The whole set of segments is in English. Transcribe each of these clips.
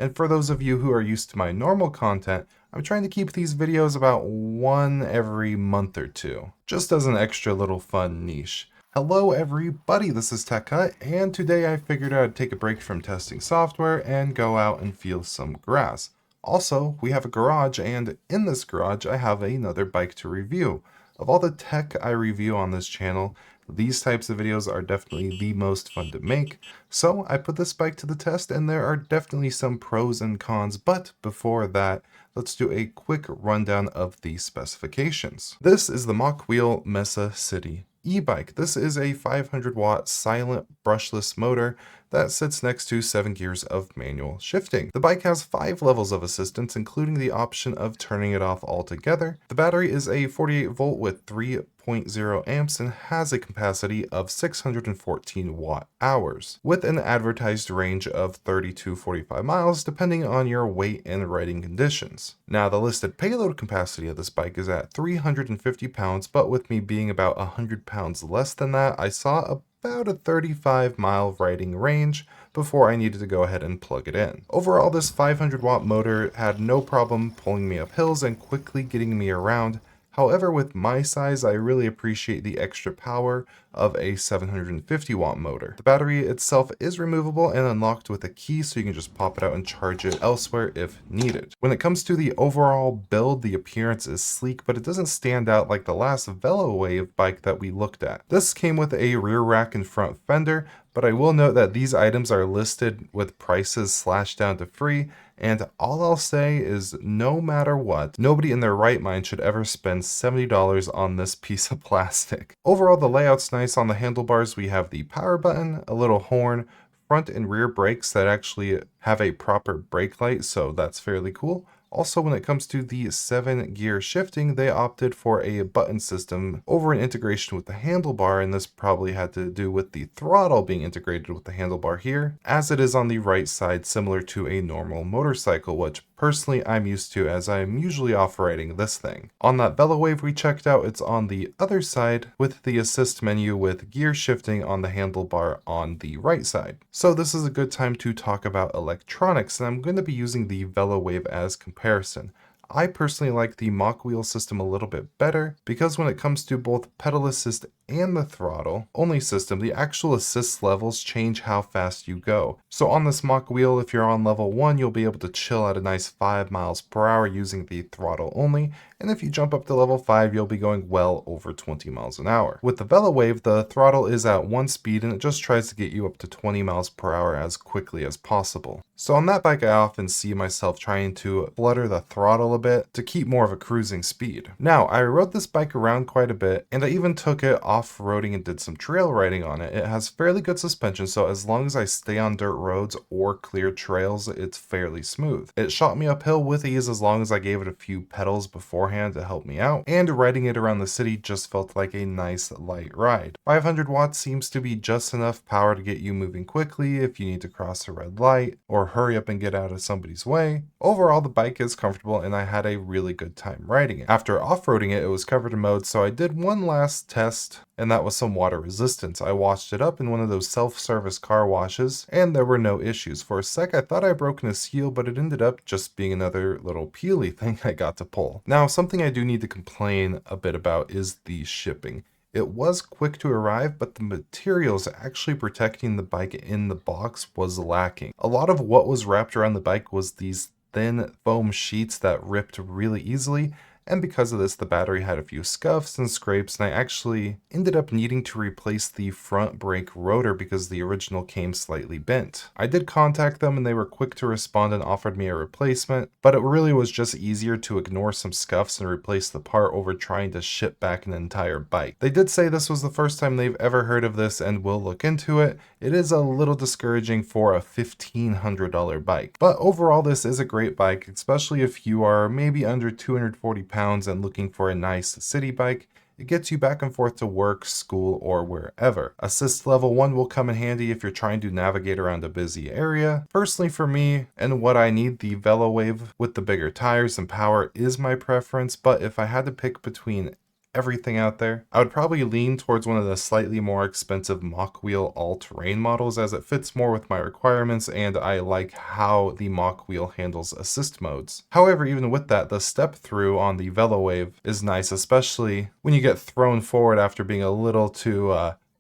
And for those of you who are used to my normal content, I'm trying to keep these videos about one every month or two, just as an extra little fun niche. Hello everybody, this is TechHut, and today I figured I'd take a break from testing software and go out and feel some grass. Also, we have a garage, and in this garage I have another bike to review. Of all the tech I review on this channel, these types of videos are definitely the most fun to make, so I put this bike to the test and there are definitely some pros and cons, but before that, let's do a quick rundown of the specifications. This is the MOKWHEEL Mesa City e-bike. This is a 500 watt silent brushless motor that sits next to 7 gears of manual shifting. The bike has 5 levels of assistance, including the option of turning it off altogether. The battery is a 48 volt with 3.0 amps and has a capacity of 614 watt hours, with an advertised range of 30 to 45 miles depending on your weight and riding conditions. Now, the listed payload capacity of this bike is at 350 pounds, but with me being about 100 pounds less than that, I saw about a 35-mile riding range before I needed to go ahead and plug it in. Overall, this 500 watt motor had no problem pulling me up hills and quickly getting me around. However, with my size, I really appreciate the extra power of a 750 watt motor. The battery itself is removable and unlocked with a key, so you can just pop it out and charge it elsewhere if needed. When it comes to the overall build, the appearance is sleek, but it doesn't stand out like the last VeloWave bike that we looked at. This came with a rear rack and front fender, but I will note that these items are listed with prices slashed down to free, and all I'll say is no matter what, nobody in their right mind should ever spend $70 on this piece of plastic. Overall, the layout's nice. On the handlebars, we have the power button, a little horn, front and rear brakes that actually have a proper brake light, so that's fairly cool. Also, when it comes to the 7-gear shifting, they opted for a button system over an integration with the handlebar, and this probably had to do with the throttle being integrated with the handlebar here, as it is on the right side, similar to a normal motorcycle, which personally I'm used to as I'm usually off-riding this thing. On that VeloWave we checked out, it's on the other side with the assist menu with gear shifting on the handlebar on the right side. So this is a good time to talk about electronics, and I'm going to be using the VeloWave as comparison. I personally like the MOKWHEEL system a little bit better because when it comes to both pedal assist and the throttle only system, the actual assist levels change how fast you go. So on this MOKWHEEL, if you're on level 1, you'll be able to chill at a nice 5 miles per hour using the throttle only, and if you jump up to level 5, you'll be going well over 20 miles an hour. With the VeloWave, the throttle is at 1 speed and it just tries to get you up to 20 miles per hour as quickly as possible. So on that bike, I often see myself trying to flutter the throttle a bit to keep more of a cruising speed. Now, I rode this bike around quite a bit, and I even took it off-roading and did some trail riding on it. It has fairly good suspension, so as long as I stay on dirt roads or clear trails, it's fairly smooth. It shot me uphill with ease as long as I gave it a few pedals beforehand to help me out, and riding it around the city just felt like a nice light ride. 500 watts seems to be just enough power to get you moving quickly if you need to cross a red light or hurry up and get out of somebody's way. Overall, the bike is comfortable and I had a really good time riding it. After off-roading it, it was covered in mode, so I did one last test, and that was some water resistance. I washed it up in one of those self-service car washes, and there were no issues. For a sec, I thought I'd broken a seal, but it ended up just being another little peely thing I got to pull. Now, something I do need to complain a bit about is the shipping. It was quick to arrive, but the materials actually protecting the bike in the box was lacking. A lot of what was wrapped around the bike was these thin foam sheets that ripped really easily, and because of this, the battery had a few scuffs and scrapes, and I actually ended up needing to replace the front brake rotor because the original came slightly bent. I did contact them and they were quick to respond and offered me a replacement, but it really was just easier to ignore some scuffs and replace the part over trying to ship back an entire bike. They did say this was the first time they've ever heard of this and will look into it. It is a little discouraging for a $1,500 bike, but overall this is a great bike, especially if you are maybe under 240 pounds and looking for a nice city bike. It gets you back and forth to work, school, or wherever. Assist level 1 will come in handy if you're trying to navigate around a busy area. Personally for me, and what I need, the VeloWave with the bigger tires and power is my preference, but if I had to pick between everything out there. I would probably lean towards one of the slightly more expensive MOKWHEEL all-terrain models as it fits more with my requirements and I like how the MOKWHEEL handles assist modes. However, even with that, the step through on the VeloWave is nice, especially when you get thrown forward after being a little too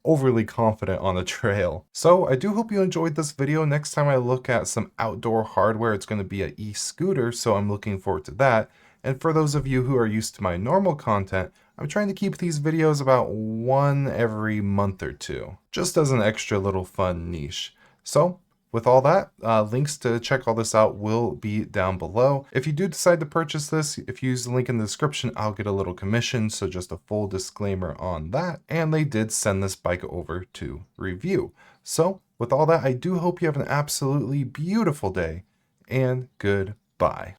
overly confident on the trail. So I do hope you enjoyed this video. Next time I look at some outdoor hardware, it's going to be an e-scooter, so I'm looking forward to that. And for those of you who are used to my normal content, I'm trying to keep these videos about one every month or two, just as an extra little fun niche. So with all that, links to check all this out will be down below. If you do decide to purchase this, if you use the link in the description, I'll get a little commission, so just a full disclaimer on that. And they did send this bike over to review. So with all that, I do hope you have an absolutely beautiful day, and goodbye.